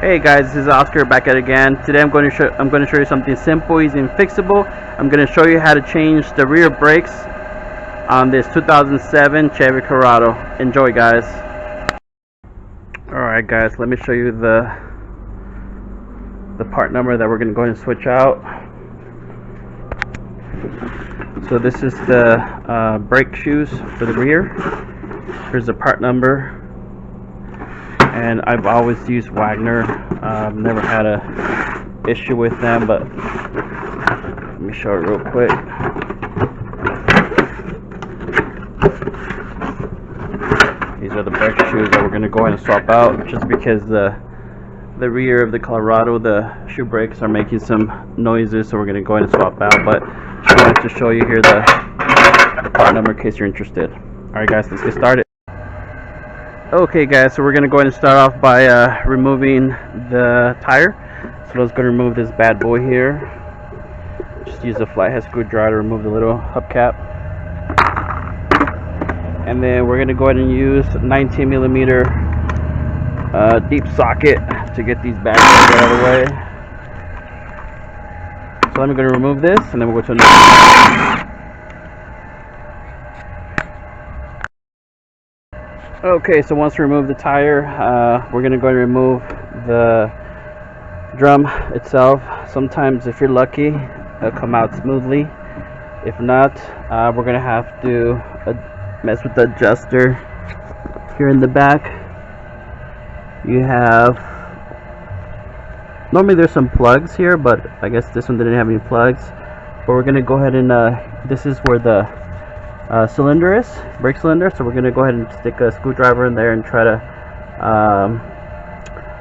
Hey guys, this is Oscar back at it again. Today I'm going to show you something simple using Fixable. I'm going to show you how to change the rear brakes on this 2007 Chevy Colorado. Enjoy, guys. Alright guys, let me show you the part number that we're going to go ahead and switch out. So this is the brake shoes for the rear. Here's the part number. And I've always used Wagner. Never had a issue with them, but let me show it real quick. These are the brake shoes that we're going to go ahead and swap out, just because the rear of the Colorado, the shoe brakes are making some noises, so we're going to go ahead and swap out. But I wanted to show you here the part number in case you're interested. Alright guys, let's get started. Okay guys, so we're going to go ahead and start off by removing the tire. So let's go remove this bad boy here. Just use a flathead screwdriver to remove the little hubcap. And then we're going to go ahead and use 19mm deep socket to get these bad boys out of the way. So I'm going to remove this and then we'll go to another. Okay, so once we remove the tire, we're going to go and remove the drum itself. Sometimes, if you're lucky, it'll come out smoothly. If not, we're going to have to mess with the adjuster. Here in the back, you have, normally there's some plugs here, but I guess this one didn't have any plugs. But we're going to go ahead and, this is where the cylinder is, brake cylinder, so we're going to go ahead and stick a screwdriver in there and try to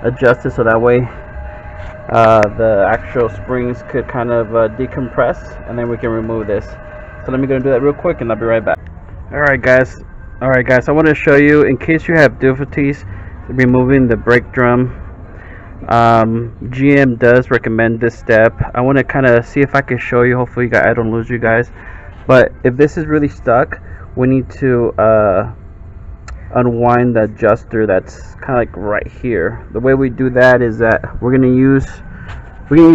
adjust it so that way the actual springs could kind of decompress, and then we can remove this. So let me go and do that real quick and I'll be right back. Alright guys, I want to show you, in case you have difficulties removing the brake drum, GM does recommend this step. I want to kind of see if I can show you. Hopefully I don't lose you guys. But if this is really stuck, we need to unwind the adjuster that's kind of like right here. The way we do that is that we're gonna use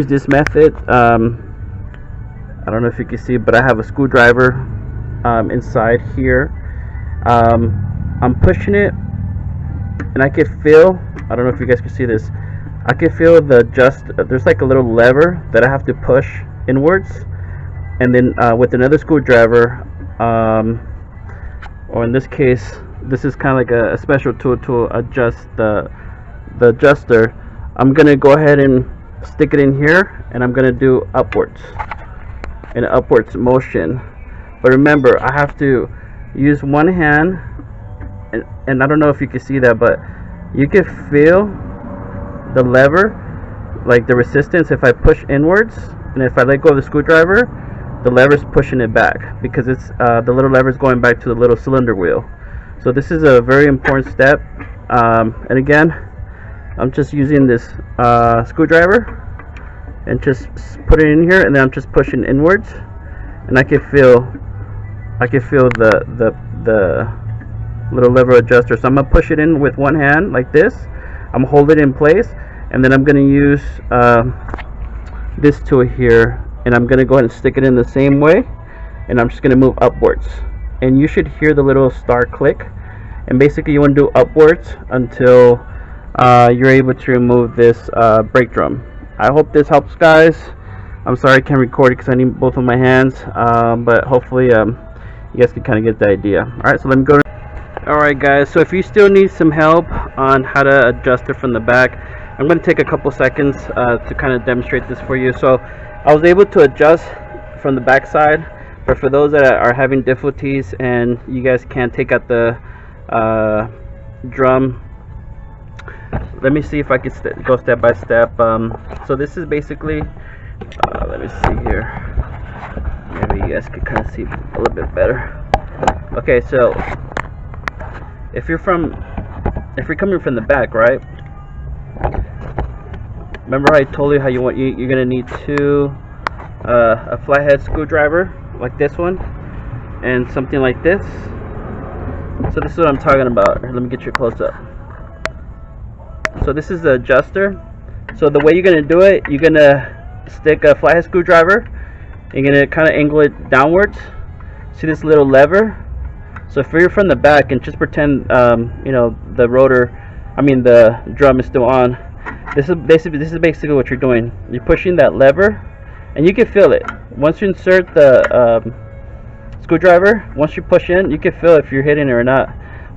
this method. I don't know if you can see, but I have a screwdriver inside here. I'm pushing it, and I can feel. I don't know if you guys can see this. I can feel there's like a little lever that I have to push inwards. And then with another screwdriver, or in this case, this is kind of like a special tool to adjust the adjuster. I'm going to go ahead and stick it in here, and I'm going to do upwards, in an upwards motion. But remember, I have to use one hand, and I don't know if you can see that, but you can feel the lever, like the resistance if I push inwards, and if I let go of the screwdriver, the lever is pushing it back, because it's the little lever is going back to the little cylinder wheel. So this is a very important step. And again, I'm just using this screwdriver and just put it in here, and then I'm just pushing inwards, and I can feel the little lever adjuster. So I'm gonna push it in with one hand like this. I'm holding it in place, and then I'm gonna use this tool here. And I'm going to go ahead and stick it in the same way, and I'm just going to move upwards, and you should hear the little star click. And basically you want to do upwards until you're able to remove this brake drum. I hope this helps, guys. I'm sorry I can't record it because I need both of my hands, but hopefully you guys can kind of get the idea. Alright, so let me go. Alright guys, so if you still need some help on how to adjust it from the back, I'm going to take a couple seconds to kind of demonstrate this for you. So I was able to adjust from the back side, but for those that are having difficulties and you guys can't take out the drum, let me see if I can go step by step. So this is basically, let me see here, maybe you guys can kind of see a little bit better. Okay, so if you're coming from the back, right? Remember I told you how you're gonna need a flathead screwdriver like this one, and something like this. So this is what I'm talking about. Let me get you a close up. So this is the adjuster, So the way you're gonna do it, you're gonna stick a flathead screwdriver. You're gonna kind of angle it downwards. See this little lever? So if you're from the back and just pretend, you know, the rotor, the drum is still on. This is basically what you're doing. You're pushing that lever, and you can feel it. Once you insert the screwdriver, once you push in, you can feel if you're hitting it or not.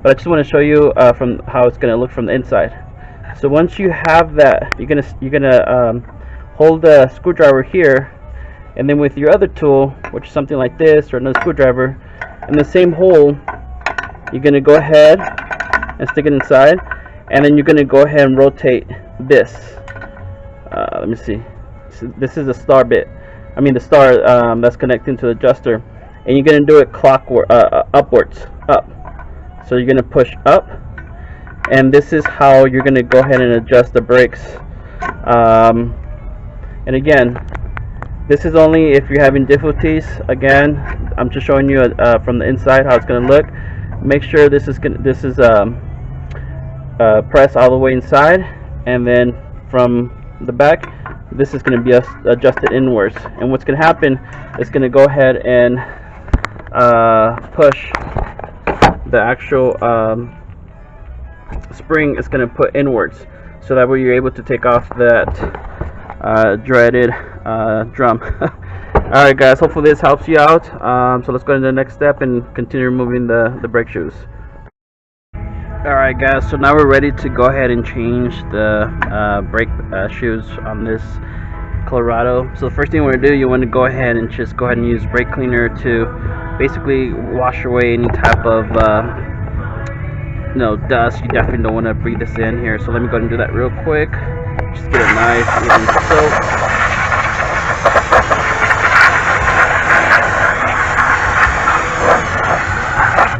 But I just want to show you from how it's gonna look from the inside. So once you have that, you're gonna hold the screwdriver here, and then with your other tool, which is something like this or another screwdriver, in the same hole, you're gonna go ahead and stick it inside, and then you're gonna go ahead and rotate this. Let me see. This is a star bit. The star that's connecting to the adjuster, and you're gonna do it clockwise, upwards, up. So you're gonna push up. And this is how you're going to go ahead and adjust the brakes. And again, this is only if you're having difficulties. Again, I'm just showing you from the inside how it's going to look. Make sure this is pressed all the way inside, and then from the back, this is going to be adjusted inwards. And what's going to happen is going to go ahead and push the actual spring is going to put inwards, so that way you're able to take off that dreaded drum. Alright guys, hopefully this helps you out. So let's go to the next step and continue removing the brake shoes. Alright guys, so now we're ready to go ahead and change the brake shoes on this Colorado. So the first thing you want to do, you want to go ahead and just go ahead and use brake cleaner to basically wash away any type of dust. You definitely don't want to breathe this in here, so let me go ahead and do that real quick. Just get a nice even soak.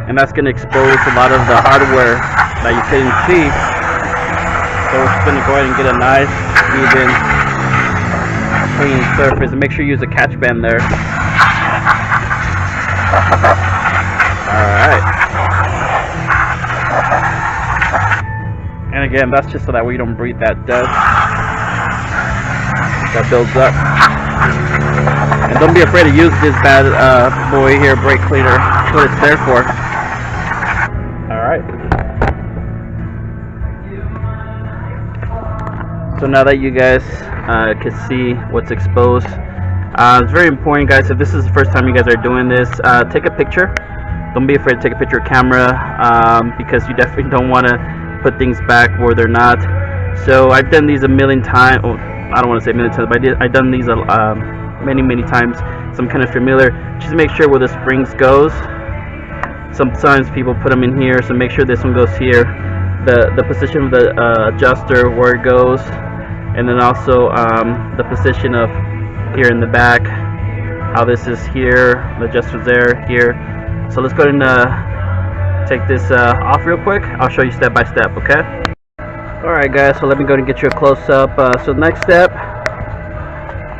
And that's going to expose a lot of the hardware that you couldn't see. So we're just going to go ahead and get a nice even clean surface, and make sure you use a catch band there. Alright. And again, that's just so that way you don't breathe that dust that builds up. And don't be afraid to use this bad boy here, brake cleaner. That's what it's there for. Alright. So now that you guys can see what's exposed, it's very important, guys, if this is the first time you guys are doing this, take a picture. Don't be afraid to take a picture of camera, because you definitely don't want to put things back where they're not. So I've done these a million times. Oh, I don't want to say a million times, but I've done these many times, so I'm kind of familiar. Just make sure where the springs goes. Sometimes people put them in here, so make sure this one goes here. The position of the adjuster, where it goes, and then also the position of here in the back, how this is here, the adjuster's there, here. So let's go ahead and take this off real quick. I'll show you step by step, okay? Alright guys, so let me go ahead and get you a close-up. So the next step,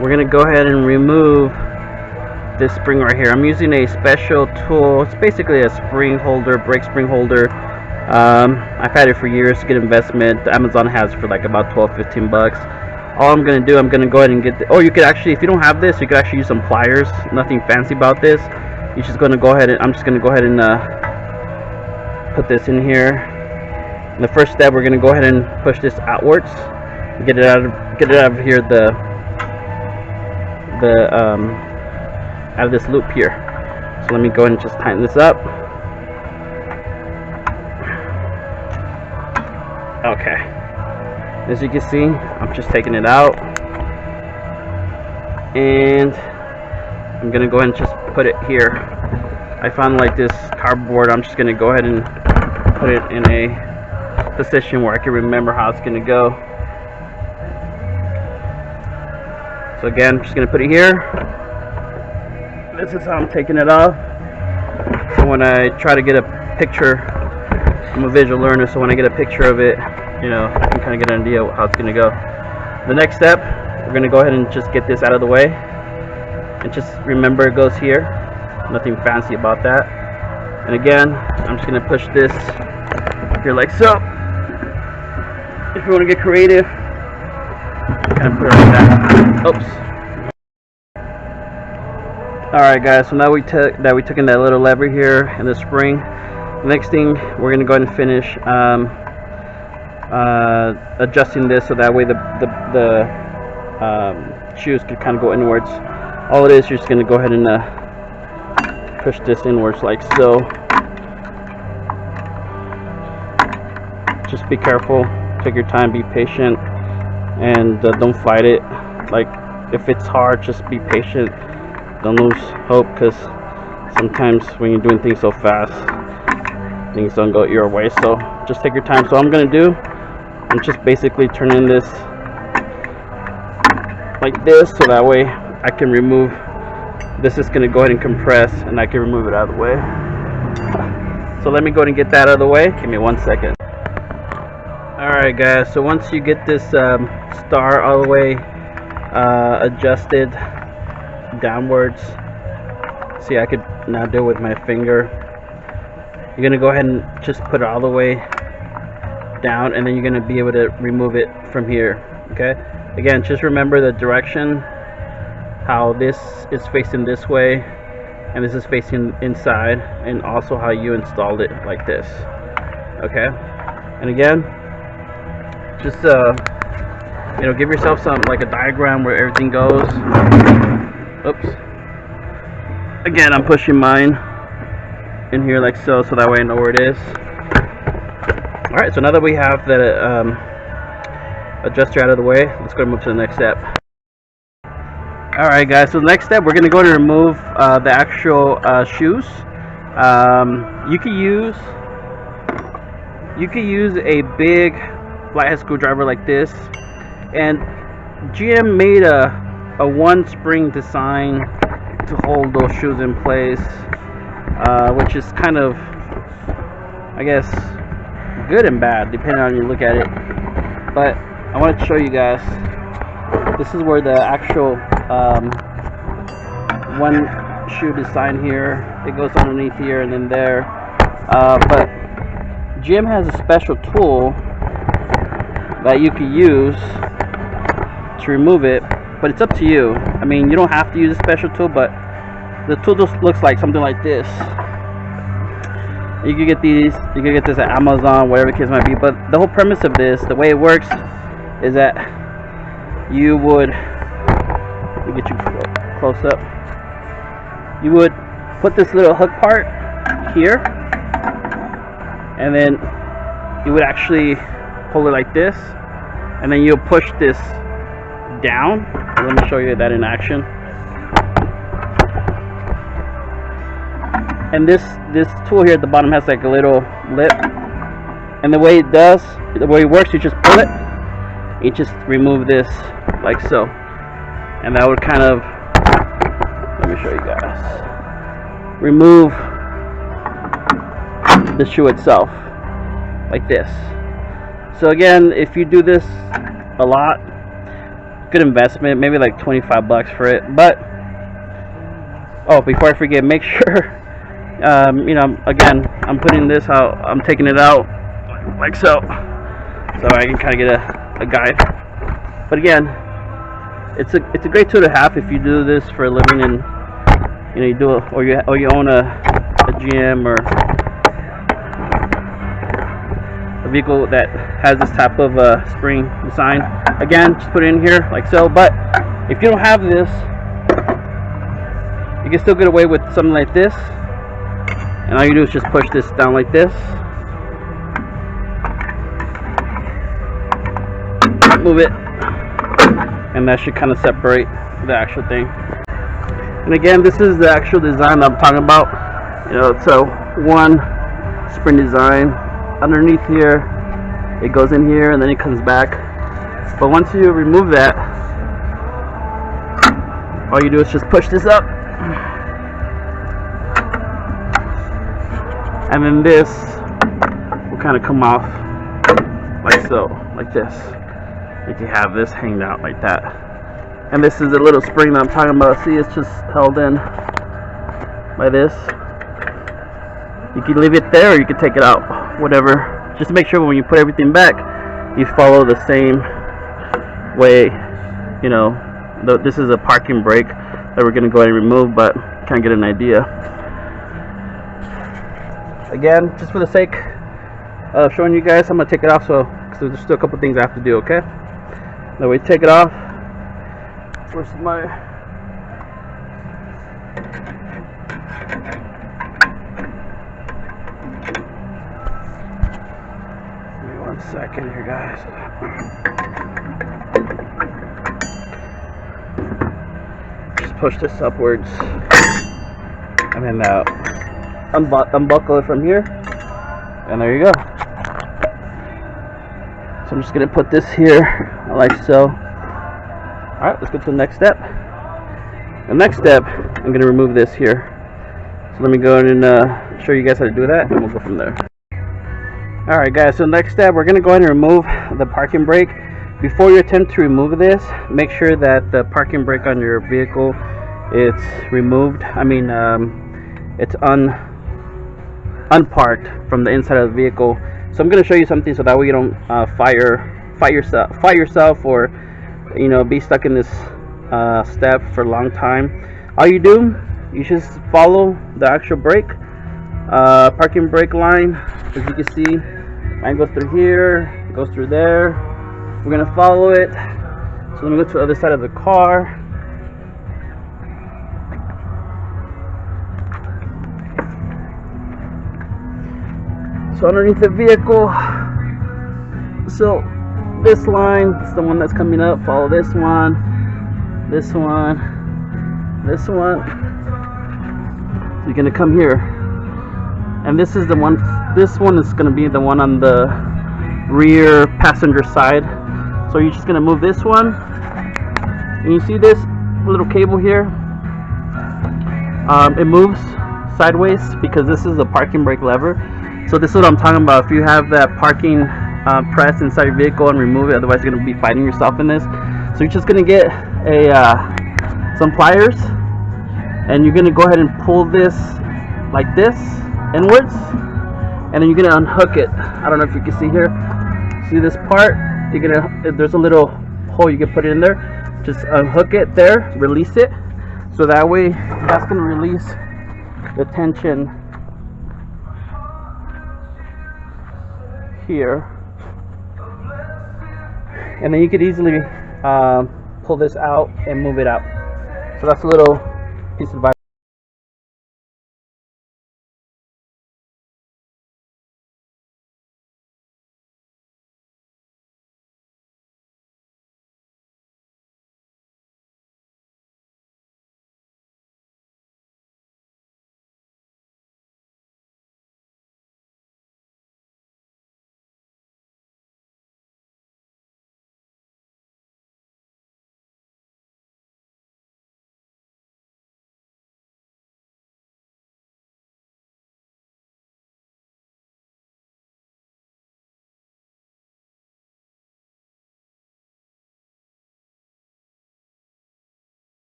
we're going to go ahead and remove this spring right here. I'm using a special tool. It's basically a spring holder, brake spring holder. I've had it for years, good investment. Amazon has it for like about 12-15 bucks. All I'm going to do, I'm going to go ahead and get you could actually, if you don't have this, you could actually use some pliers. Nothing fancy about this. You're just going to go ahead and, I'm just going to go ahead and put this in here. In the first step, we're going to go ahead and push this outwards, get it out of here, out of this loop here. So let me go ahead and just tighten this up. Okay, as you can see, I'm just taking it out, and I'm gonna go ahead and just put it here. I found like this cardboard. I'm just gonna go ahead and put it in a position where I can remember how it's gonna go. So again, I'm just gonna put it here. This is how I'm taking it off. So when I try to get a picture, I'm a visual learner, so when I get a picture of it, I can kind of get an idea how it's going to go. The next step, we're going to go ahead and just get this out of the way. And just remember it goes here. Nothing fancy about that. And again, I'm just going to push this here like so. If you want to get creative, Kind of put it like that. Oops. Alright guys, so now we took in that little lever here and the spring. The next thing, we're going to go ahead and finish adjusting this so that way the shoes can kind of go inwards. All it is, you're just going to go ahead and push this inwards like so. Just be careful, take your time, be patient, and don't fight it. Like, if it's hard, just be patient. Don't lose hope, because sometimes when you're doing things so fast, things don't go your way. So just take your time. So what I'm going to do, I'm just basically turning this like this, so that way I can remove this. Is going to go ahead and compress, and I can remove it out of the way. So let me go ahead and get that out of the way. Give me 1 second. Alright guys, so once you get this star all the way adjusted downwards, see, I could now do it with my finger. You're gonna go ahead and just put it all the way down, and then you're gonna be able to remove it from here. Okay, again, just remember the direction, how this is facing this way and this is facing inside, and also how you installed it like this. Okay, and again, just you know, give yourself some, like a diagram where everything goes. Oops. Again, I'm pushing mine in here like so, so that way I know where it is. Alright, so now that we have the adjuster out of the way, let's go and move to the next step. Alright guys, so the next step, we're going to go and remove the actual shoes. You could use a big flathead screwdriver like this, and GM made a one spring design to hold those shoes in place, which is kind of, I guess, good and bad depending on how you look at it. But I want to show you guys, this is where the actual one shoe design here, it goes underneath here and then there, but GM has a special tool that you can use to remove it, but it's up to you. I mean, you don't have to use a special tool, but the tool just looks like something like this. You can get these, you can get this at Amazon, whatever the case might be. But the whole premise of this, the way it works, is that you would, let me get you close up. You would put this little hook part here, and then you would actually hold it like this, and then you'll push this down. Let me show you that in action. And this tool here at the bottom has like a little lip, and the way it does, the way it works, you just pull it, you just remove this like so, and that would kind of, let me show you guys, remove the shoe itself like this. So again, if you do this a lot, good investment, maybe like 25 bucks for it. But oh, before I forget, make sure you know, again, I'm putting this out, I'm taking it out like so I can kind of get a guide. But again, it's a great tool to have if you do this for a living, and you know, you do it, or you own a GM or a vehicle that has this type of spring design. Again, just put it in here like so. But if you don't have this, you can still get away with something like this, and all you do is just push this down like this, move it, and that should kind of separate the actual thing. And again, this is the actual design that I'm talking about. You know, it's a one spring design. Underneath here, it goes in here and then it comes back. But once you remove that, all you do is just push this up, and then this will kind of come off like so, like this. You can have this hanging out like that. And this is the little spring that I'm talking about. See, it's just held in by this. You can leave it there, or you can take it out, whatever. Just to make sure when you put everything back, you follow the same way, you know, this is a parking brake that we're going to go ahead and remove, but kind of get an idea. Again, just for the sake of showing you guys, I'm going to take it off, so because there's still a couple things I have to do, okay? Now we take it off. Where's my... Give me 1 second here, guys. Just push this upwards, and then unbuckle it from here, and there you go. So I'm just gonna put this here like so. Alright, let's go to the next step. The next step, I'm gonna remove this here. So let me go ahead and show you guys how to do that, and we'll go from there. Alright guys, so next step, we're gonna go ahead and remove the parking brake. Before you attempt to remove this, make sure that the parking brake on your vehicle is removed. I mean, it's unparked from the inside of the vehicle. So I'm going to show you something so that way you don't fire yourself, or you know, be stuck in this step for a long time. All you do, you just follow the actual brake, parking brake line. As you can see, mine goes through here, goes through there. We're going to follow it. So let me go to the other side of the car. So underneath the vehicle, so this line is the one that's coming up. Follow this one, this one, this one. So you're gonna come here, and this is the one. This one is gonna be the one on the rear passenger side. So you're just gonna move this one, and you see this little cable here. It moves sideways because this is the parking brake lever. So this is what I'm talking about. If you have that parking press inside your vehicle and remove it, otherwise you're going to be fighting yourself in this. So you're just going to get some pliers, and you're going to go ahead and pull this like this inwards, and then you're going to unhook it. I don't know if you can see here. See this part? You're gonna, there's a little hole you can put it in there. Just unhook it there, release it, so that way that's going to release the tension here, and then you could easily pull this out and move it out. So that's a little piece of advice.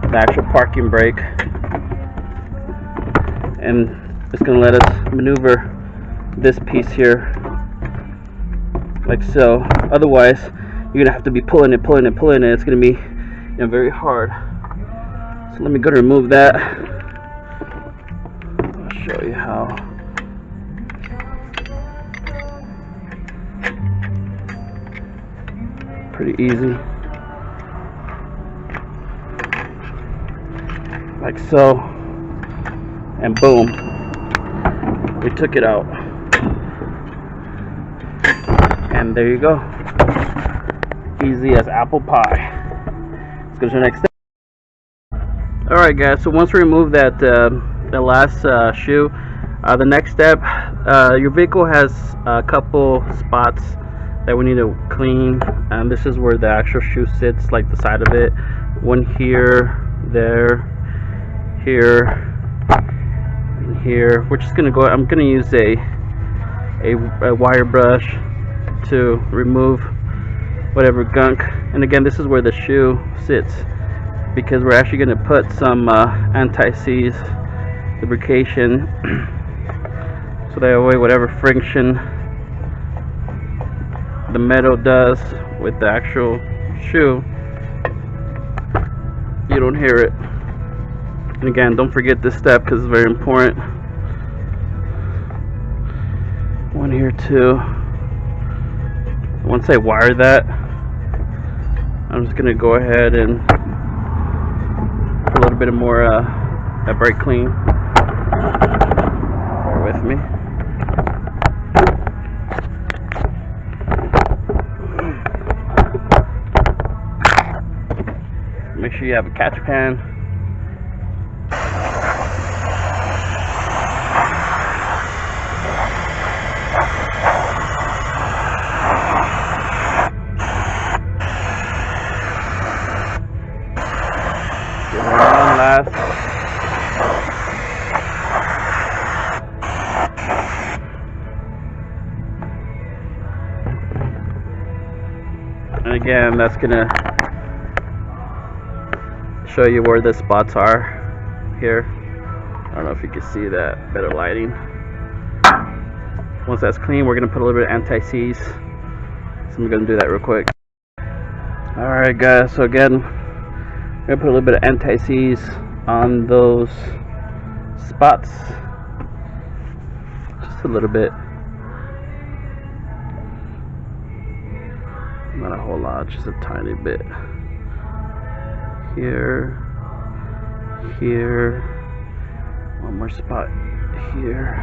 The actual parking brake, and it's going to let us maneuver this piece here like so. Otherwise you're going to have to be pulling it. It's going to be and very hard. So let me go to remove that. I'll show you how. Pretty easy. Like so. And boom. We took it out. And there you go. Easy as apple pie. Let's go to the next step. Alright guys, so once we remove that the last shoe, the next step, your vehicle has a couple spots that we need to clean, and this is where the actual shoe sits, like the side of it. One here, there, here, and here. We're just gonna go. I'm gonna use a wire brush to remove whatever gunk. And again, this is where the shoe sits, because we're actually going to put some anti-seize lubrication so that way whatever friction the metal does with the actual shoe, you don't hear it. And again, don't forget this step because it's very important. One here too. Once I wire that, I'm just going to go ahead and put a little bit of more brake clean. Bear with me. Make sure you have a catch pan. And again, that's gonna show you where the spots are here. I don't know if you can see that, better lighting. Once that's clean, we're gonna put a little bit of anti-seize. So I'm gonna do that real quick. Alright guys, so again, I'm gonna put a little bit of anti-seize on those spots. Just a little bit. Not a whole lot, just a tiny bit. Here, here, one more spot here,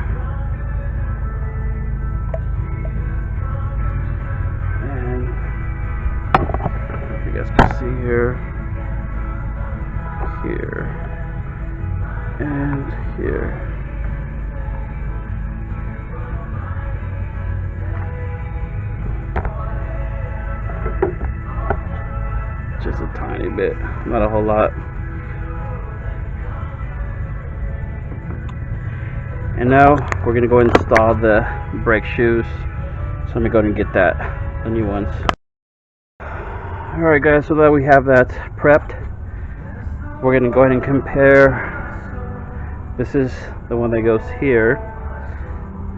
and you guys can see here, here, and here. Just a tiny bit, not a whole lot. And now we're gonna go and install the brake shoes. So let me go ahead and get the new ones. Alright guys, so that we have that prepped, we're gonna go ahead and compare. This is the one that goes here,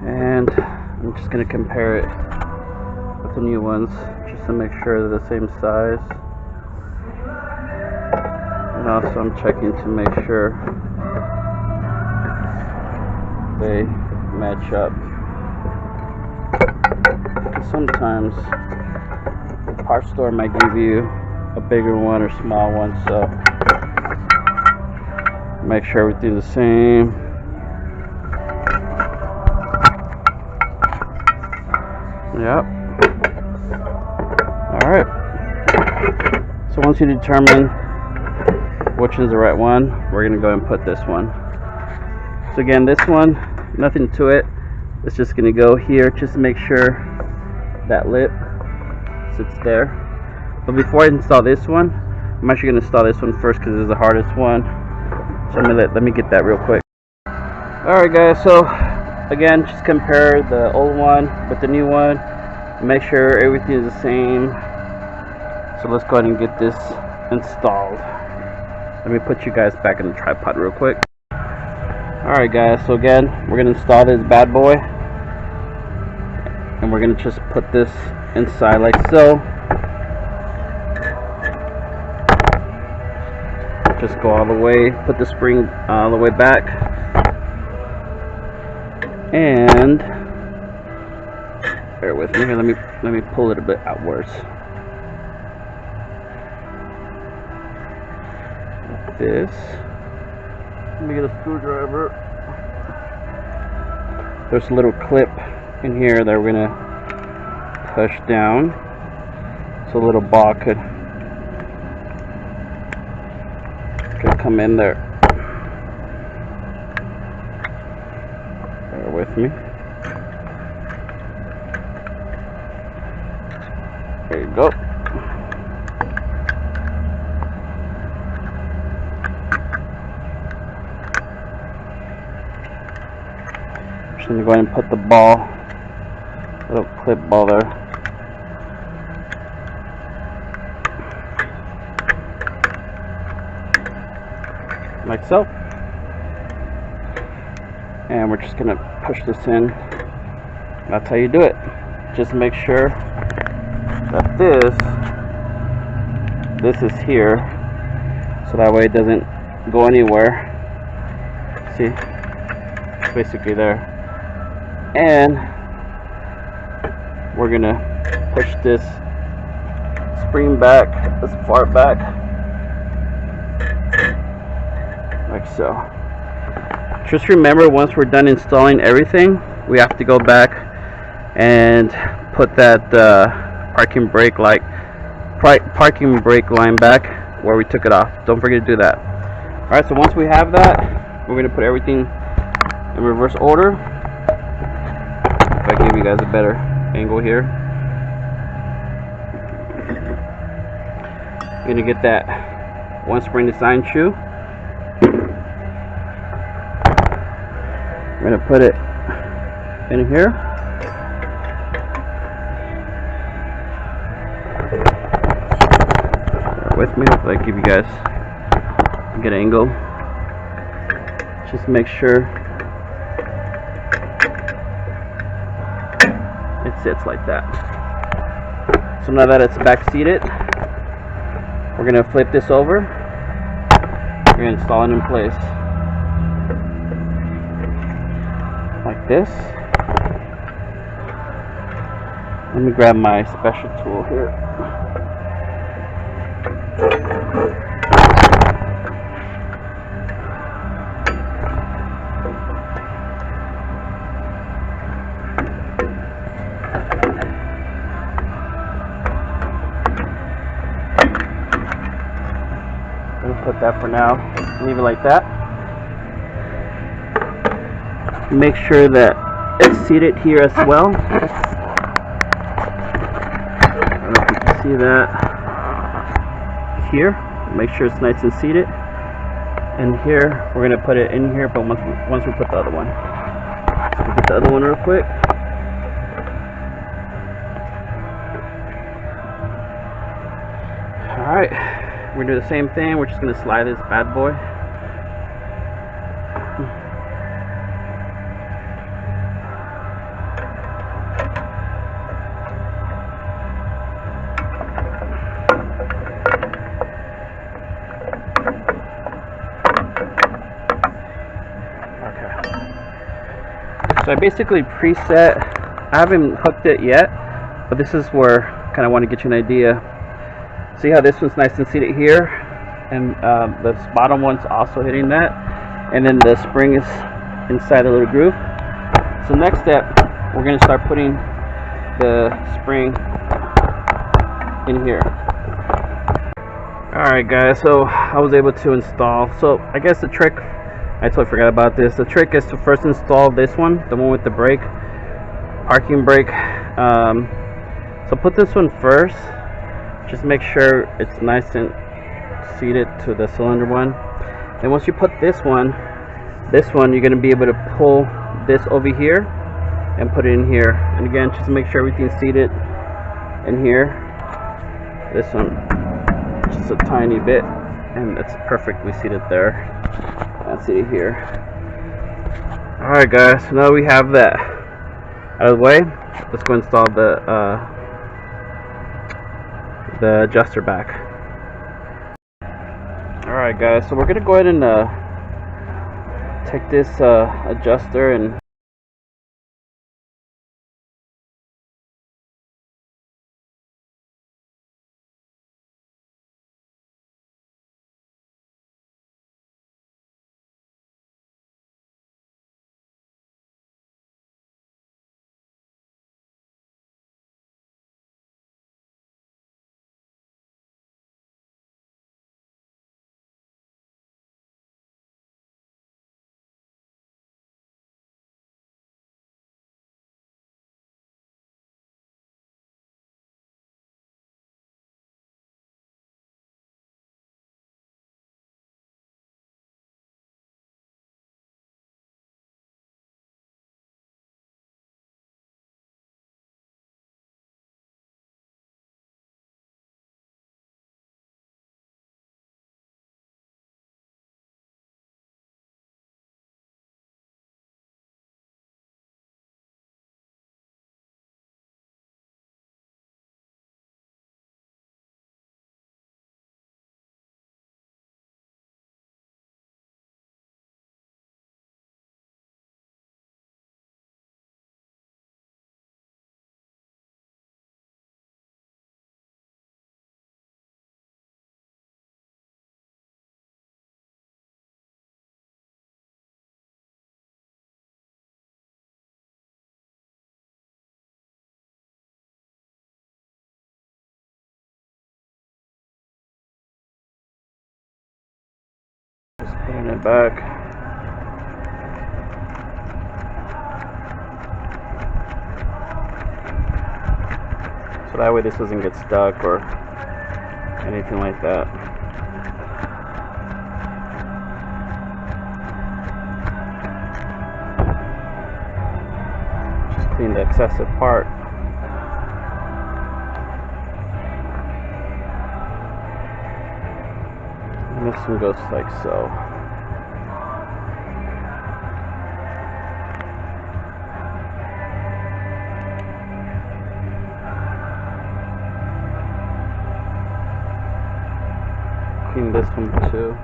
and I'm just gonna compare it with the new ones just to make sure they're the same size. And also I'm checking to make sure they match up. Sometimes the parts store might give you a bigger one or small one, so make sure everything's the same. Yep. Alright. So once you determine which is the right one, we're going to go and put this one. So again, this one, nothing to it. It's just going to go here just to make sure that lip sits there. But before I install this one, I'm actually going to install this one first because it's the hardest one. So let me get that real quick. Alright guys, so again, just compare the old one with the new one. Make sure everything is the same. So let's go ahead and get this installed. Let me put you guys back in the tripod real quick. Alright guys, so again, we're going to install this bad boy. And we're going to just put this inside like so. just go all the way, put the spring all the way back, and bear with me here. Let me pull it a bit outwards. Like this. Let me get a screwdriver. There's a little clip in here that we're gonna push down, so a little ball could come in there. Bear with me. There you go. Just gonna go ahead and put the ball, little clip ball there. Like so. And we're just gonna push this in. That's how you do it. Just make sure that this is here, so that way it doesn't go anywhere. See, it's basically there. And we're gonna push this spring back as far back, like so. Just remember, once we're done installing everything, we have to go back and put that parking brake line back where we took it off. Don't forget to do that. Alright, so once we have that, we're going to put everything in reverse order. If I give you guys a better angle here, you're going to get that one spring design shoe. We're going to put it in here. Bear with me if I give you guys a good angle. Just make sure it sits like that. So now that it's back seated, we're going to flip this over. We're going to install it in place like this. Let me grab my special tool here. Put that for now, leave it like that. Make sure that it's seated here as well. I don't know if you can see that here. Make sure it's nice and seated. And here, we're going to put it in here, but once we put the other one. So we'll put the other one real quick. Alright. We're going to do the same thing. We're just going to slide this bad boy. Okay. So I basically preset. I haven't hooked it yet, but this is where I kind of want to get you an idea. See how this one's nice and seated here, and this bottom one's also hitting that, and then the spring is inside the little groove. So next step, we're going to start putting the spring in here. Alright guys, so I was able to install, so I guess the trick, I totally forgot about this, the trick is to first install this one, the one with the brake, parking brake. So put this one first. Just make sure it's nice and seated to the cylinder one. And once you put this one, you're going to be able to pull this over here and put it in here. And again, just make sure everything's seated in here. This one, just a tiny bit, and it's perfectly seated there. That's it here. Alright guys, so now we have that out of the way. Let's go install the adjuster back. Alright. Alright guys, so we're gonna go ahead and take this adjuster and just putting it back. So that way this doesn't get stuck or anything like that. Just clean the excessive part. And this one goes like so. Clean this one too.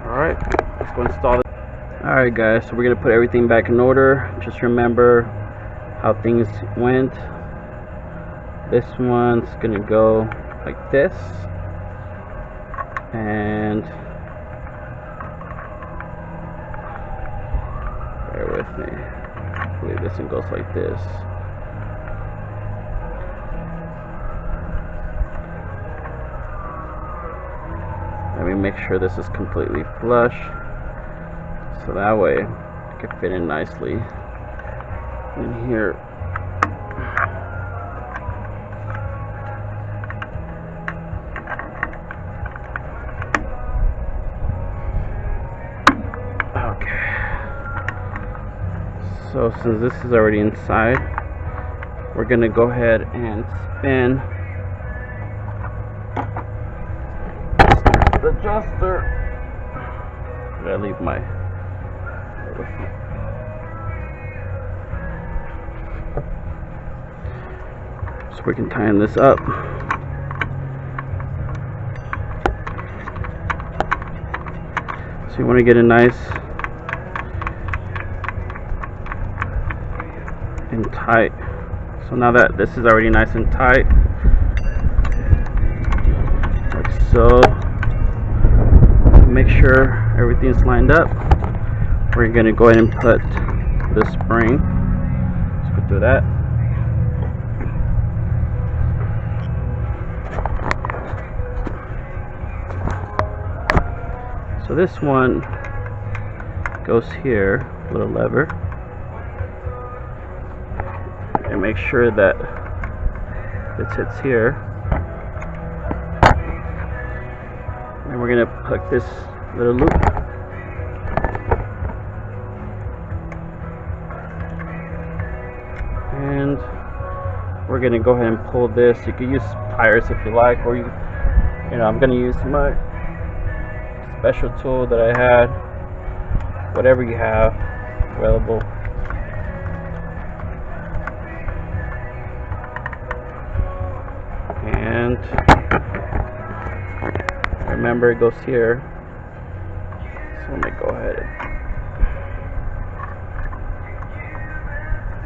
Alright, let's go install it. Alright guys, so we're going to put everything back in order. Just remember how things went. This one's going to go like this. And bear with me. I believe this one goes like this. Let me make sure this is completely flush, so that way it can fit in nicely in here. So since this is already inside, we're gonna go ahead and spin the adjuster. I gotta leave my so we can tighten this up. So you want to get it nice and tight. So now that this is already nice and tight, like so, make sure everything's lined up. We're going to go ahead and put the spring. Let's go through that. So this one goes here, little lever, and make sure that it sits here. And we're going to hook this little loop. And we're going to go ahead and pull this. You can use pliers if you like, or I'm going to use my special tool that I had, whatever you have available. And remember, it goes here. So let me go ahead and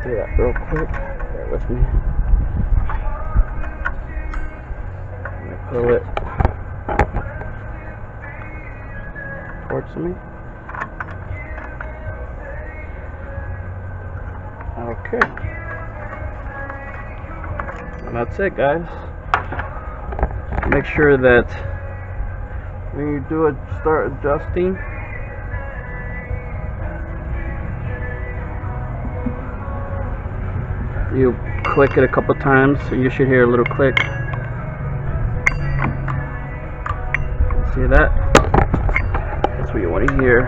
do that real quick. Bear with me. Let me pull it towards me. Okay. And that's it, guys. Make sure that when you do it, start adjusting, you click it a couple times, so you should hear a little click. See that? That's what you want to hear.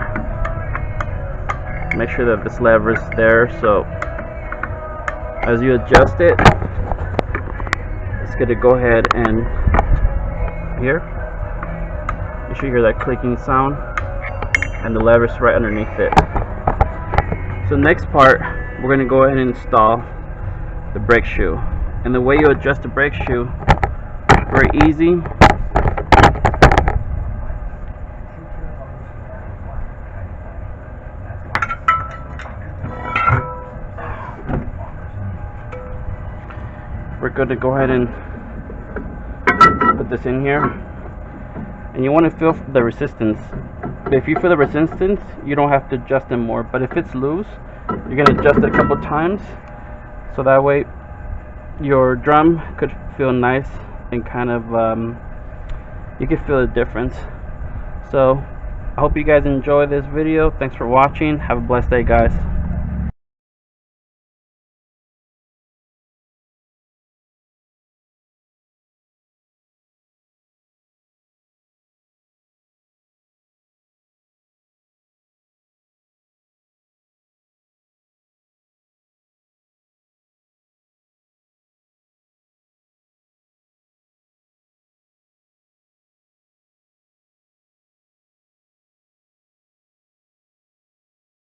Make sure that this lever is there, so as you adjust it, it's going to go ahead and here you should hear that clicking sound, and the lever's right underneath it. So next part, we're going to go ahead and install the brake shoe. And the way you adjust the brake shoe, very easy. We're going to go ahead and put this in here, and you want to feel the resistance. If you feel the resistance, you don't have to adjust it more, but if it's loose, you're going to adjust it a couple times, so that way your drum could feel nice and kind of you can feel the difference. So I hope you guys enjoy this video. Thanks for watching. Have a blessed day, guys.